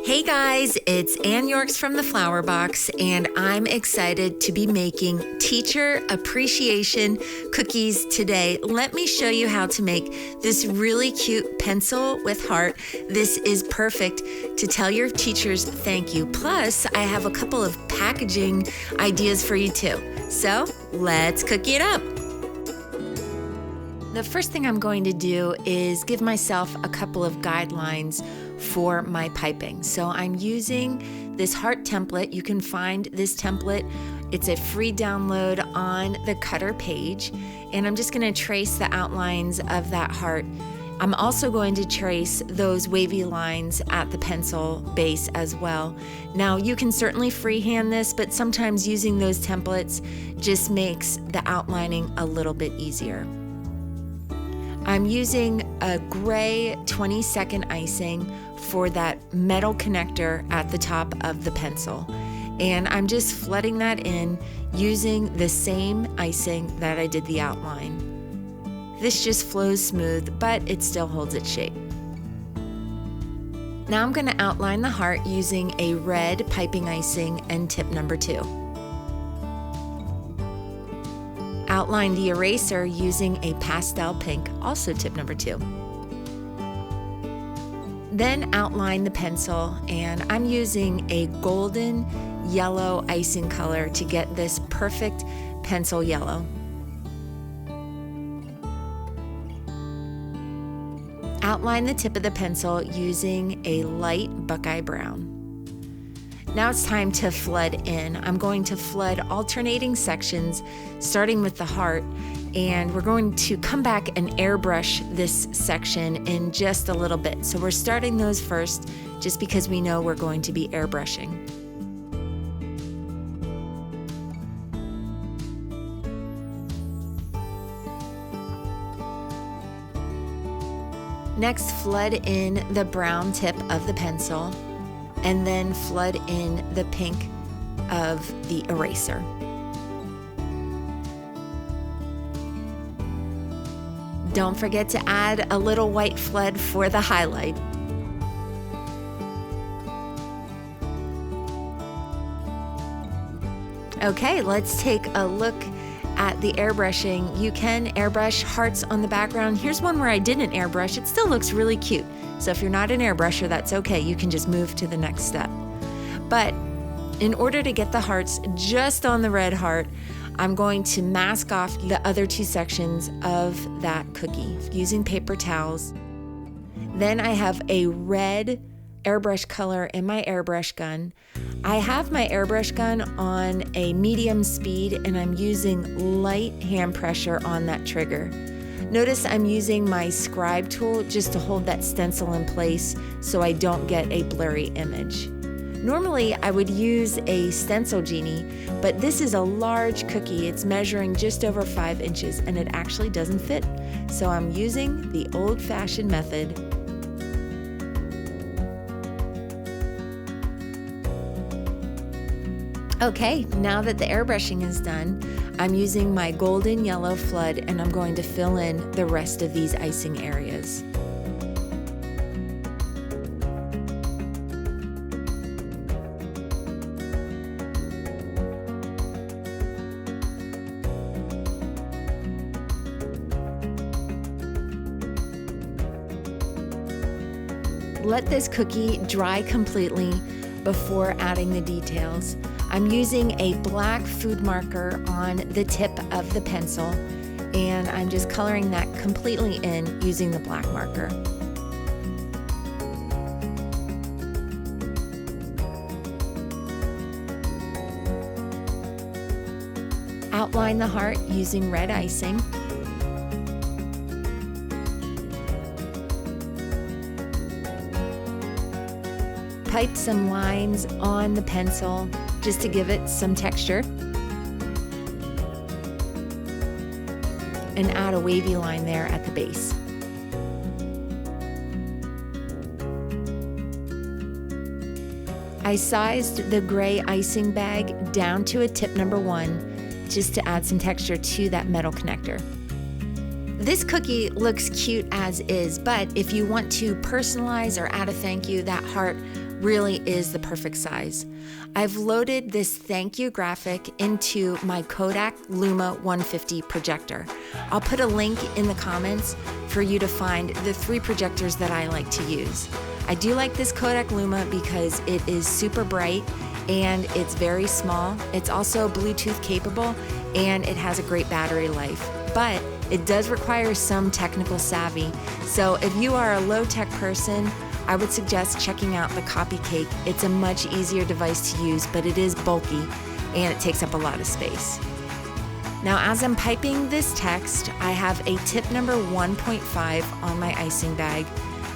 Hey guys, it's Ann Yorks from the Flower Box, and I'm excited to be making teacher appreciation cookies today. Let me show you how to make this really cute pencil with heart. This is perfect to tell your teachers thank you. Plus, I have a couple of packaging ideas for you too. So let's cookie it up. The first thing I'm going to do is give myself a couple of guidelines for my piping. So I'm using this heart template. You can find this template. It's a free download on the Cutter page. And I'm just going to trace the outlines of that heart. I'm also going to trace those wavy lines at the pencil base as well. Now, you can certainly freehand this, but sometimes using those templates just makes the outlining a little bit easier. I'm using a gray 20-second icing for that metal connector at the top of the pencil. And I'm just flooding that in using the same icing that I did the outline. This just flows smooth, but it still holds its shape. Now I'm going to outline the heart using a red piping icing and tip number 2. Outline the eraser using a pastel pink, also tip number 2. Then outline the pencil, and I'm using a golden yellow icing color to get this perfect pencil yellow. Outline the tip of the pencil using a light buckeye brown. Now it's time to flood in. I'm going to flood alternating sections, starting with the heart, and we're going to come back and airbrush this section in just a little bit. So we're starting those first, just because we know we're going to be airbrushing. Next, flood in the brown tip of the pencil, and then flood in the pink of the eraser. Don't forget to add a little white flood for the highlight. Okay, let's take a look at the airbrushing. You can airbrush hearts on the background. Here's one where I didn't airbrush. It still looks really cute. So if you're not an airbrusher, that's okay. You can just move to the next step. But in order to get the hearts just on the red heart, I'm going to mask off the other 2 sections of that cookie using paper towels. Then I have a red airbrush color in my airbrush gun. I have my airbrush gun on a medium speed, and I'm using light hand pressure on that trigger. Notice I'm using my scribe tool just to hold that stencil in place so I don't get a blurry image. Normally I would use a stencil genie, but this is a large cookie. It's measuring just over 5 inches and it actually doesn't fit. So I'm using the old-fashioned method. Okay, now that the airbrushing is done, I'm using my golden yellow flood, and I'm going to fill in the rest of these icing areas. Let this cookie dry completely before adding the details. I'm using a black food marker on the tip of the pencil, and I'm just coloring that completely in using the black marker. Outline the heart using red icing. Pipe some lines on the pencil just to give it some texture. And add a wavy line there at the base. I sized the gray icing bag down to a tip number 1 just to add some texture to that metal connector. This cookie looks cute as is, but if you want to personalize or add a thank you, that heart really is the perfect size. I've loaded this thank you graphic into my Kodak Luma 150 projector. I'll put a link in the comments for you to find the 3 projectors that I like to use. I do like this Kodak Luma because it is super bright and it's very small. It's also Bluetooth capable and it has a great battery life, but it does require some technical savvy. So if you are a low-tech person, I would suggest checking out the Copy Cake. It's a much easier device to use, but it is bulky and it takes up a lot of space. Now, as I'm piping this text, I have a tip number 1.5 on my icing bag.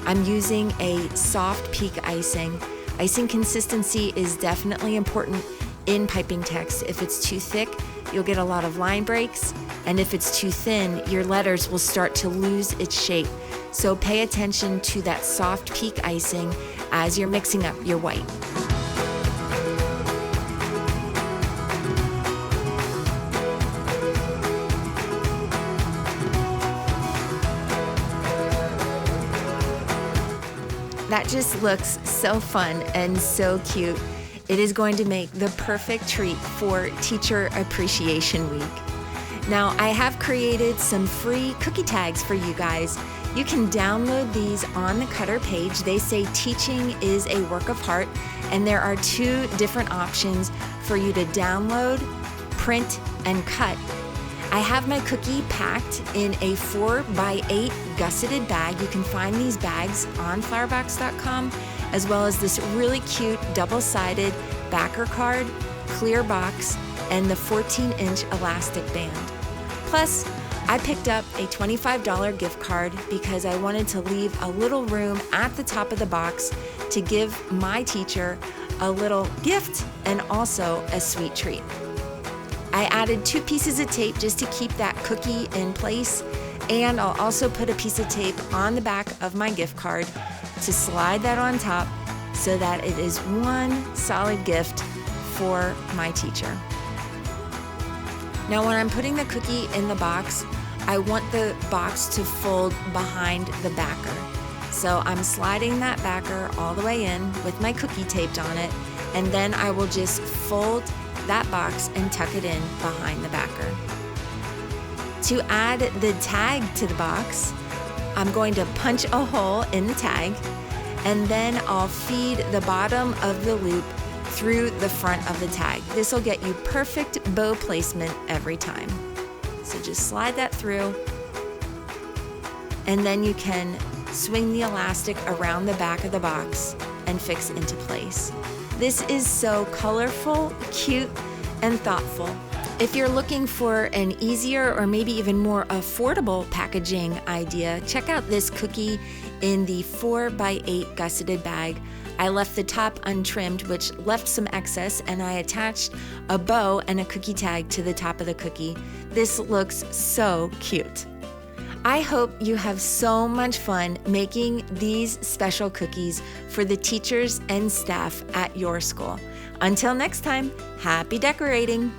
I'm using a soft peak icing. Icing consistency is definitely important in piping text. If it's too thick, you'll get a lot of line breaks, and if it's too thin, your letters will start to lose its shape. So pay attention to that soft peak icing as you're mixing up your white. That just looks so fun and so cute. It is going to make the perfect treat for Teacher Appreciation Week. Now, I have created some free cookie tags for you guys. You can download these on the Cutter page. They say teaching is a work of heart, and there are 2 different options for you to download, print, and cut. I have my cookie packed in a 4x8 gusseted bag. You can find these bags on flowerbox.com, as well as this really cute double-sided backer card, clear box, and the 14-inch elastic band. Plus, I picked up a $25 gift card because I wanted to leave a little room at the top of the box to give my teacher a little gift and also a sweet treat. I added 2 pieces of tape just to keep that cookie in place, and I'll also put a piece of tape on the back of my gift card to slide that on top so that it is one solid gift for my teacher. Now, when I'm putting the cookie in the box, I want the box to fold behind the backer. So I'm sliding that backer all the way in with my cookie taped on it, and then I will just fold that box and tuck it in behind the backer. To add the tag to the box, I'm going to punch a hole in the tag, and then I'll feed the bottom of the loop through the front of the tag. This will get you perfect bow placement every time. So just slide that through, and then you can swing the elastic around the back of the box and fix into place. This is so colorful, cute, and thoughtful. If you're looking for an easier or maybe even more affordable packaging idea, check out this cookie in the 4x8 gusseted bag. I left the top untrimmed, which left some excess, and I attached a bow and a cookie tag to the top of the cookie. This looks so cute. I hope you have so much fun making these special cookies for the teachers and staff at your school. Until next time, happy decorating!